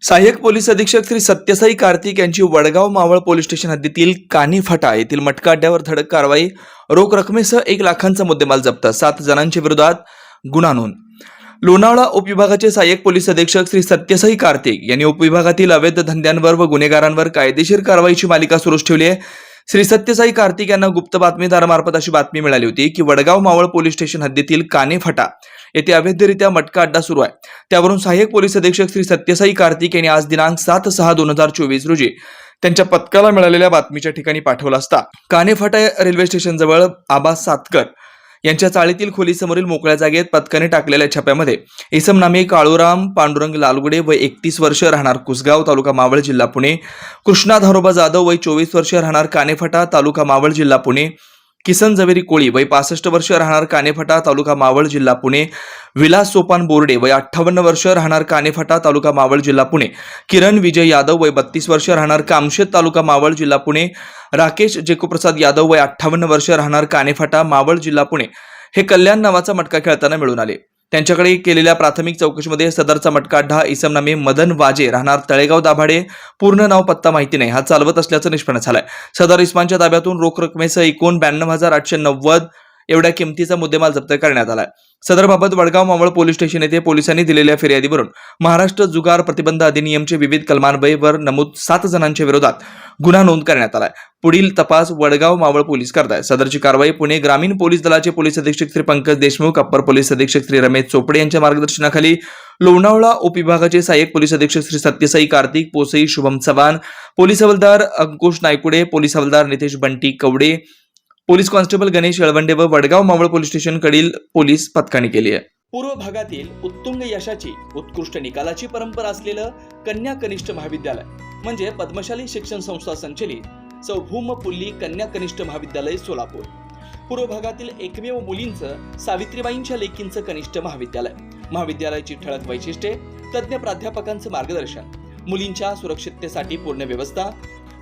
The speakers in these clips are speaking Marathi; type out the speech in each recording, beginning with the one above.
सहाय्यक पोलीस अधीक्षक श्री सत्यसाई कार्तिक यांची वडगाव मावळ पोलीस स्टेशन हद्दीतील कानीफाटा येथील मटका अड्ड्यावर धडक कारवाई. रोख रकमेसह 1 लाखांचा मुद्देमाल जप्त. 7 जणांच्या विरोधात गुन्हा नोंद. लोणावळा उपविभागाचे सहाय्यक पोलीस अधीक्षक श्री सत्यसाई कार्तिक यांनी उपविभागातील अवैध धंद्यांवर व गुन्हेगारांवर कायदेशीर कारवाईची मालिका सुरू ठेवली आहे. श्री सत्यसाई कार्तिक यांना गुप्त बातमीदारामार्फत अशी बातमी मिळाली होती की वडगाव मावळ पोलीस स्टेशन हद्दीतील कानेफाटा येथे अवैधरित्या मटका अड्डा सुरू आहे. त्यावरून सहाय्यक पोलीस अधीक्षक श्री सत्यसाई कार्तिक यांनी आज दिनांक 7/6/2024 रोजी त्यांच्या पथकाला मिळालेल्या बातमीच्या ठिकाणी पाठवला असता कानेफाटा रेल्वे स्टेशन जवळ आबा सातकर यांच्या चाळीतील खोलीसमोरील मोकळ्या जागेत पथकाने टाकलेल्या छाप्यामध्ये इसम नामे काळूराम पांडुरंग लालगुडे वय 31 वर्ष राहणार कुसगाव तालुका मावळ जिल्हा पुणे, कृष्णा धारोबा जाधव वय 24 वर्ष राहणार कानेफाटा तालुका मावळ जिल्हा पुणे, किसन जवेरी कोळी वय 65 वर्ष राहणार कानेफाटा तालुका मावळ जिल्हा पुणे, विलास सोपान बोर्डे वय 58 वर्ष राहणार कानेफाटा तालुका मावळ जिल्हा पुणे, किरण विजय यादव वय 32 वर्ष राहणार कामशेत तालुका मावळ जिल्हा पुणे, राकेश जेकुप्रसाद यादव वय 58 वर्ष राहणार कानेफाटा मावळ जिल्हा पुणे हे कल्याण नावाचा मटका खेळताना मिळून आले. त्यांच्याकडे केलेल्या प्राथमिक चौकशीमध्ये सदरचा मटका अड्डा इसम नामे मदन वाजे राहणार तळेगाव दाभाडे, पूर्ण नाव पत्ता माहिती नाही, हा चालवत असल्याचं निष्पन्न झालंय. सदर इस्मांच्या ताब्यातून रोख रकमेसह एकूण 92,890 एवढ्या किमतीचा मुद्देमाल जप्त करण्यात आलाय. सदरबाबत वडगाव मावळ पोलीस स्टेशन येथे पोलिसांनी दिलेल्या फिर्यादीवरून महाराष्ट्र जुगार प्रतिबंध अधिनियमचे विविध कलमांवर नमूद 7 जणांच्या विरोधात गुन्हा नोंद करण्यात आलाय. पुढील तपास वडगाव मावळ पोलीस करतायत. सदरची कारवाई पुणे ग्रामीण पोलीस दलाचे पोलीस अधीक्षक श्री पंकज देशमुख, अप्पर पोलीस अधीक्षक श्री रमेश चोपडे यांच्या मार्गदर्शनाखाली लोणावळा उपविभागाचे सहाय्यक पोलीस अधीक्षक श्री सत्यसाई कार्तिक, पोसई शुभम चव्हाण, पोलीस हवालदार अंकुश नायकुडे, पोलीस हवालदार नितेश बंटी कवडे, पोलीस कॉन्स्टेबल गणेश येळवंडे व वडगाव मावळ पोलीस स्टेशन कडील पोलीस पथकाने केली आहे. पूर्व भागातील उत्तुंग यशाची उत्कृष्ट निकालाची परंपरा असलेलं कन्या कनिष्ठ महाविद्यालय म्हणजे पद्मशाली शिक्षण संस्था संचलित सौ भूमपुल्ली कन्या कनिष्ठ महाविद्यालय सोलापूर. पूर्व भागातील एकमेव मुलींचं सावित्रीबाईंच्या लेकींचं कनिष्ठ महाविद्यालय. महाविद्यालयाची ठळक वैशिष्ट्ये: तज्ज्ञ प्राध्यापकांचं मार्गदर्शन, मुलींच्या सुरक्षिततेसाठी पूर्ण व्यवस्था,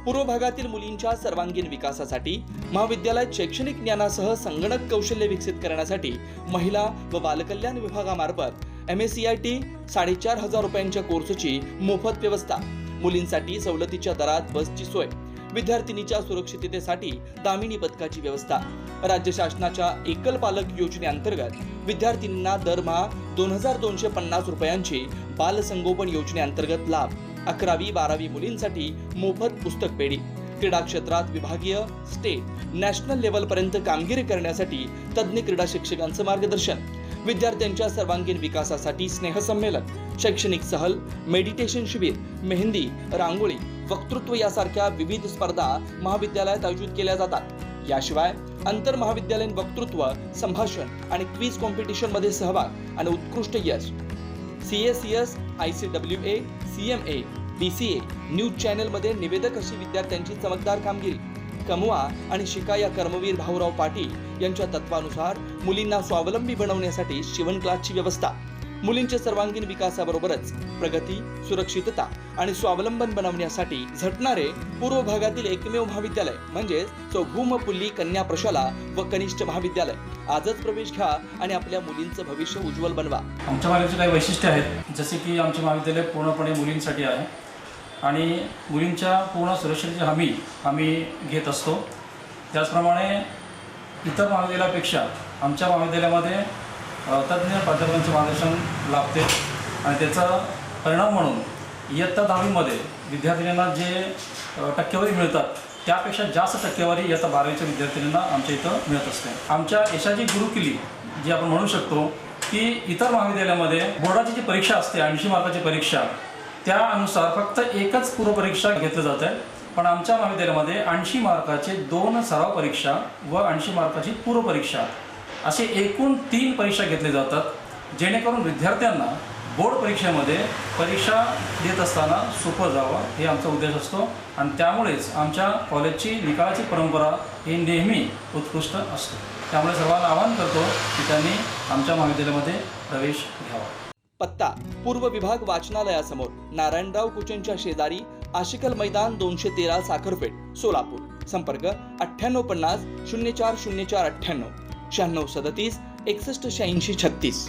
पूर्व भागातील मुलींच्या सर्वांगीण विकासासाठी महाविद्यालयात शैक्षणिक ज्ञानासह संगणक कौशल्य विकसित करण्यासाठी महिला व बालकल्याण विभागामार्फत MSCIT 4,500 रुपयांच्या कोर्सची मोफत व्यवस्था, मुलींसाठी सवलतीच्या दरात बसची सोय, विद्यार्थिनीच्या सुरक्षिततेसाठी दामिनी पथकाची व्यवस्था, राज्य शासनाच्या एकल पालक योजनेअंतर्गत विद्यार्थिनींना दरमहा 2,250 रुपयांची बालसंगोपन योजनेअंतर्गत लाभ, 11वी-12वी मुलींसाठी मोफत पुस्तक पेढी, क्रीडा क्षेत्रात विभागीय, स्टेट, नॅशनल लेव्हल पर्यंत कामगिरी करण्यासाठी तज्ज्ञ क्रीडा शिक्षकांचं मार्गदर्शन, विद्यार्थ्यांच्या सर्वांगीण विकासासाठी स्नेहसंमेलन, शैक्षणिक सहल, मेडिटेशन शिबिर, मेहंदी, रांगोळी, वक्तृत्व यासारख्या विविध स्पर्धा महाविद्यालयात आयोजित केल्या जातात. याशिवाय आंतर महाविद्यालयीन वक्तृत्व, संभाषण आणि क्विज कॉम्पिटिशन मध्ये सहभाग आणि उत्कृष्ट यश, CACS, ICWA, CMA, BCA, news channel मध्ये निवेदक अशी विद्यार्थ्यांची चमकदार कामगिरी, कमवा आणि शिका या कर्मवीर भाऊराव पाटील यांच्या तत्वानुसार मुलींना स्वावलंबी बनवण्यासाठी शिवण क्लासची व्यवस्था, मुलींच्या सर्वांगीण विकासाबरोबरच प्रगती, सुरक्षितता आणि स्वावलंबन बनवण्यासाठी झटणारे पूर्व भागातील एकमेव महाविद्यालय म्हणजे सौ भूमपुल्ली कन्या प्रशाला व कनिष्ठ महाविद्यालय. आजच प्रवेश घ्या आणि आपल्या मुलींचं भविष्य उज्ज्वल बनवा. आमच्या महाविद्यालयाचे काही वैशिष्ट्य आहेत, जसे की आमचे महाविद्यालय पूर्णपणे मुलींसाठी आहे आणि मुलींच्या पूर्ण सुरक्षेची हमी आम्ही घेत असतो. त्याचप्रमाणे इतर महाविद्यालयापेक्षा आमच्या महाविद्यालयामध्ये तज्ज्ञ प्राध्यापकांचे मार्गदर्शन लाभते आणि त्याचा परिणाम म्हणून इयत्ता 10वीमध्ये विद्यार्थिनींना जे टक्केवारी मिळतात त्यापेक्षा जास्त टक्केवारी इयत्ता 12वीच्या विद्यार्थिनींना आमच्या इथं मिळत असते. आमच्या यशाची गुरुकिल्ली जी आपण म्हणू शकतो की इतर महाविद्यालयामध्ये बोर्डाची जी परीक्षा असते 80 मार्काची परीक्षा, त्यानुसार फक्त एकच पूर्वपरीक्षा घेतली जाते, पण आमच्या महाविद्यालयामध्ये 80 मार्काचे 2 सराव परीक्षा व 80 मार्काची पूर्वपरीक्षा असे एकूण 3 परीक्षा घेतल्या जातात, जेणेकरून विद्यार्थ्यांना बोर्ड परीक्षेमध्ये परीक्षा देत असताना सोपं जावं हे आमचा उद्देश असतो आणि त्यामुळेच आमच्या कॉलेजची निकालाची परंपरा ही नेहमी उत्कृष्ट असते. त्यामुळे सर्वांना आवाहन करतो की त्यांनी आमच्या महाविद्यालयामध्ये प्रवेश घ्यावा. पत्ता: पूर्व विभाग वाचनालयासमोर, नारायणराव कुचनच्या शेजारी, आशिकल मैदान, 213 साखरपेठ, सोलापूर. संपर्क 9850 040498 9637 618636.